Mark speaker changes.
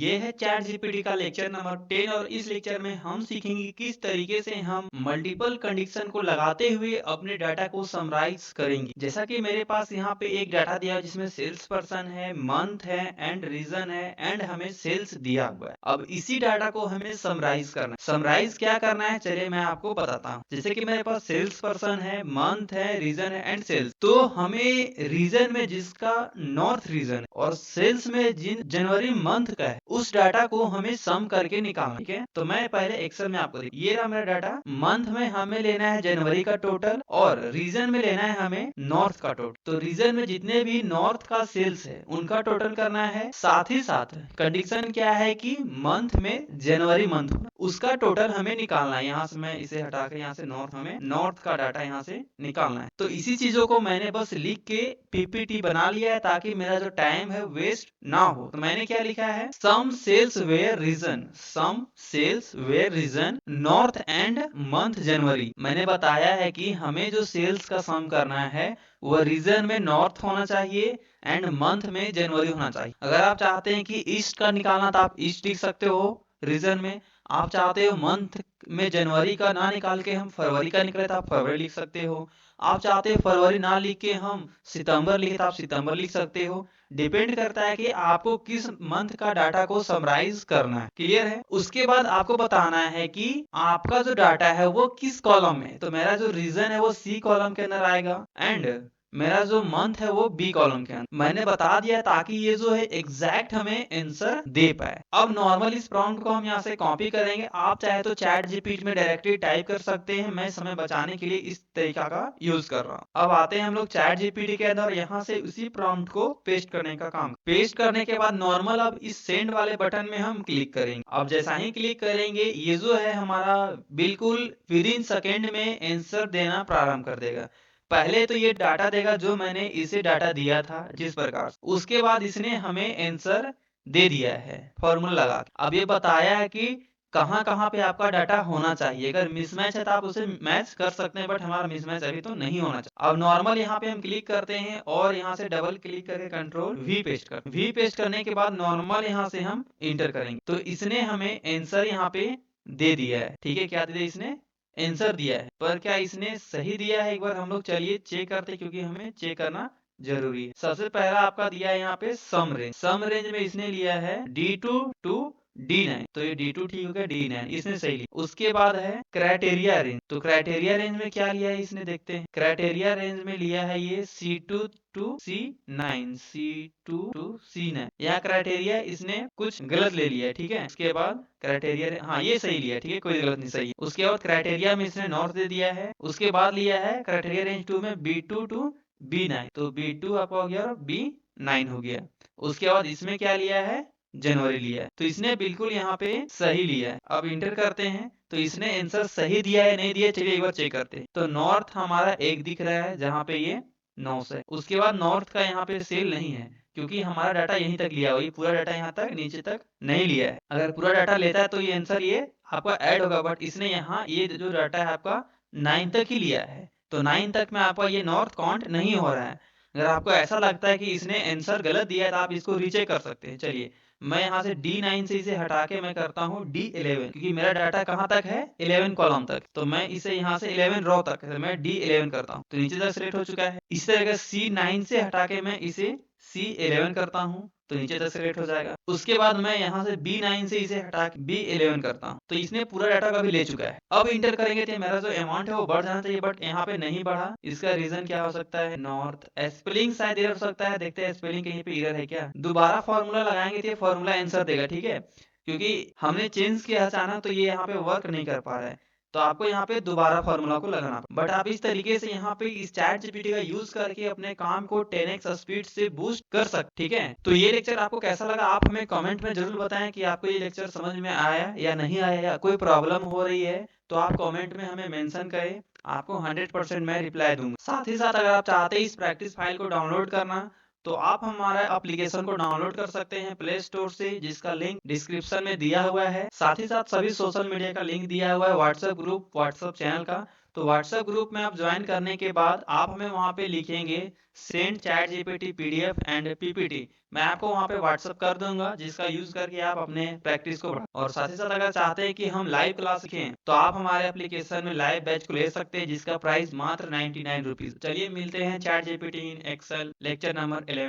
Speaker 1: ये है chat GPT का लेक्चर नंबर 10 और इस लेक्चर में हम सीखेंगे किस तरीके से हम मल्टीपल कंडीशन को लगाते हुए अपने डाटा को समराइज करेंगे। जैसा कि मेरे पास यहाँ पे एक डाटा दिया है जिसमें सेल्स पर्सन है, मंथ है एंड रीजन है एंड हमें सेल्स दिया हुआ है। अब इसी डाटा को हमें समराइज करना है। समराइज क्या करना है चलिए मैं आपको बताता हूँ। जैसे कि मेरे पास सेल्स पर्सन है, मंथ है, रीजन है एंड सेल्स, तो हमें रीजन में जिसका नॉर्थ रीजन और सेल्स में जिन जनवरी मंथ का है उस डाटा को हमें सम करके निकालना। ठीक है, तो मैं पहले एक्सेल में आपको ये रहा मेरा डाटा। मंथ में हमें लेना है जनवरी का टोटल और रीजन में लेना है हमें नॉर्थ का टोटल। तो रीजन में जितने भी नॉर्थ का सेल्स है उनका टोटल करना है, साथ ही साथ कंडीशन क्या है कि मंथ में जनवरी मंथ उसका टोटल हमें निकालना है। यहाँ से मैं इसे हटा के यहाँ से नॉर्थ, हमें नॉर्थ का डाटा यहाँ से निकालना है। तो इसी चीजों को मैंने बस लिख के पीपीटी बना लिया है ताकि मेरा जो टाइम है वेस्ट ना हो। तो मैंने क्या लिखा है, sum sales where region, sum sales where region north and month January. मैंने बताया है कि हमें जो सेल्स का सम करना है वह रीजन में नॉर्थ होना चाहिए एंड मंथ में जनवरी होना चाहिए। अगर आप चाहते हैं कि ईस्ट का निकालना तो आप ईस्ट लिख सकते हो रीजन में। आप चाहते हो मंथ में जनवरी का ना निकाल के हम फरवरी का निकले तो आप फरवरी लिख सकते हो। आप चाहते हो फरवरी ना लिख के हम सितंबर लिखे तो आप सितंबर लिख सकते हो। डिपेंड करता है कि आपको किस मंथ का डाटा को समराइज करना है। क्लियर है? उसके बाद आपको बताना है कि आपका जो डाटा है वो किस कॉलम में है। तो मेरा जो रीजन है वो सी कॉलम के अंदर आएगा एंड मेरा जो मंथ है वो बी कॉलम के अंदर। मैंने बता दिया ताकि ये जो है एग्जैक्ट हमें आंसर दे पाए। अब नॉर्मल इस प्रॉम्प्ट को हम यहाँ से कॉपी करेंगे। आप चाहे तो चैट जीपीटी में डायरेक्टली टाइप कर सकते हैं, मैं समय बचाने के लिए इस तरीका का यूज कर रहा हूँ। अब आते हैं हम लोग चैट जीपीटी के अंदर, यहाँ से उसी प्रॉम्प्ट को पेस्ट करने का काम। पेस्ट करने के बाद नॉर्मल अब इस सेंड वाले बटन में हम क्लिक करेंगे। अब जैसा ही क्लिक करेंगे ये जो है हमारा बिल्कुल विद इन सेकेंड में आंसर देना प्रारंभ कर देगा। पहले तो ये डाटा देगा जो मैंने इसे डाटा दिया था जिस प्रकार, उसके बाद इसने हमें आंसर दे दिया है फॉर्मूला लगा के। अब ये बताया है कि कहाँ कहाँ पे आपका डाटा होना चाहिए। अगर मिसमैच है तो आप उसे मैच कर सकते हैं, बट हमारा मिसमैच अभी तो नहीं होना चाहिए। अब नॉर्मल यहाँ पे हम क्लिक करते हैं और यहाँ से डबल क्लिक करके कंट्रोल वी पेस्ट कर, वी पेस्ट करने के बाद नॉर्मल यहाँ से हम इंटर करेंगे। तो इसने हमें आंसर यहाँ पे दे दिया है। ठीक है, क्या दे दिया इसने, आंसर दिया है। पर क्या इसने सही दिया है एक बार हम लोग चलिए चेक करते हैं, क्योंकि हमें चेक करना जरूरी है। सबसे पहला आपका दिया है यहाँ पे सम रेंज। सम रेंज में इसने लिया है D2 टू D9, तो ये D2 ठीक हो गया, D9 इसने सही लिया। उसके बाद है क्राइटेरिया रेंज। तो क्राइटेरिया रेंज में क्या लिया है इसने, देखते हैं। क्राइटेरिया रेंज में लिया है ये C2 to C9, C2 to C9। यहाँ क्राइटेरिया इसने कुछ गलत ले लिया है। ठीक है, उसके बाद क्राइटेरिया, हाँ ये सही लिया, ठीक है, कोई गलत नहीं, सही है। उसके बाद क्राइटेरिया में इसने नॉर्थ दे दिया है। उसके बाद लिया है क्राइटेरिया रेंज 2 में B2 टू B9, तो B2 आपका हो गया और B9 हो गया। उसके बाद इसमें क्या लिया है, जनवरी लिया है। तो इसने बिल्कुल यहाँ पे सही लिया है। अब इंटर करते हैं तो इसने आंसर सही दिया है नहीं दिया, चलिए एक बार चेक करते हैं। तो नॉर्थ हमारा एक दिख रहा है जहाँ पे ये 9 है। उसके बाद नॉर्थ का यहाँ पे सेल नहीं है क्योंकि हमारा डाटा यहीं तक लिया हुआ है, पूरा डाटा यहाँ तक नीचे तक नहीं लिया है। अगर पूरा डाटा लेता है तो ये आंसर ये आपका ऐड होगा, बट इसने यहाँ ये जो डाटा है आपका 9 तक ही लिया है। तो 9 तक में आपका ये नॉर्थ काउंट नहीं हो रहा है। अगर आपको ऐसा लगता है कि इसने आंसर गलत दिया है तो आप इसको रीचेक कर सकते हैं। चलिए मैं यहाँ से D9 से इसे हटा के मैं करता हूँ D11, क्योंकि मेरा डाटा कहाँ तक है, 11 कॉलम तक। तो मैं इसे यहाँ से 11 रो तक है, मैं D11 करता हूँ तो नीचे तक सिलेक्ट हो चुका है। इस तरह C9 से हटा के मैं इसे C11 करता हूँ तो नीचे तक सिलेक्ट हो जाएगा। उसके बाद मैं यहाँ से B9 से इसे हटा के B11 करता हूँ तो इसने पूरा डाटा का भी ले चुका है। अब इंटर करेंगे तो मेरा जो अमाउंट है वो बढ़ जाना चाहिए, बट यहाँ पे नहीं बढ़ा। इसका रीजन क्या हो सकता है, नॉर्थ स्पेलिंग शायद एरर हो सकता है। देखते हैं स्पेलिंग कहीं पे एरर है क्या। दोबारा फॉर्मूला लगाएंगे तो ये फॉर्मूला आंसर देगा। ठीक है, क्योंकि हमने चेंज किया अचानक तो ये यहाँ पे वर्क नहीं कर पा रहा है, तो आपको यहाँ पे दोबारा फॉर्मूला को लगाना। बट आप इस तरीके से यहाँ पे इस चैट जीपीटी का यूज करके अपने काम को 10x स्पीड से बूस्ट कर सकते। ठीक है, तो ये लेक्चर आपको कैसा लगा आप हमें कमेंट में जरूर बताएं कि आपको ये लेक्चर समझ में आया या नहीं आया, या कोई प्रॉब्लम हो रही है तो आप कमेंट में हमें मेंशन करें, आपको 100% मैं रिप्लाई दूंगा। साथ ही साथ अगर आप चाहते हैं इस प्रैक्टिस फाइल को डाउनलोड करना तो आप हमारा एप्लीकेशन को डाउनलोड कर सकते हैं प्ले स्टोर से, जिसका लिंक डिस्क्रिप्शन में दिया हुआ है। साथ ही साथ सभी सोशल मीडिया का लिंक दिया हुआ है, व्हाट्सएप ग्रुप, व्हाट्सएप चैनल का। तो व्हाट्सएप ग्रुप में आप ज्वाइन करने के बाद आप हमें वहाँ पे लिखेंगे send chat GPT PDF and PPT. मैं आपको वहाँ पे व्हाट्सएप कर दूंगा, जिसका यूज करके आप अपने प्रैक्टिस को बढ़ा। और साथ ही साथ अगर चाहते हैं कि हम लाइव क्लास सीखें तो आप हमारे एप्लीकेशन में लाइव बैच को ले सकते हैं, जिसका प्राइस मात्र 99 रुपीज। चलिए मिलते हैं ChatGPT in Excel lecture number 11।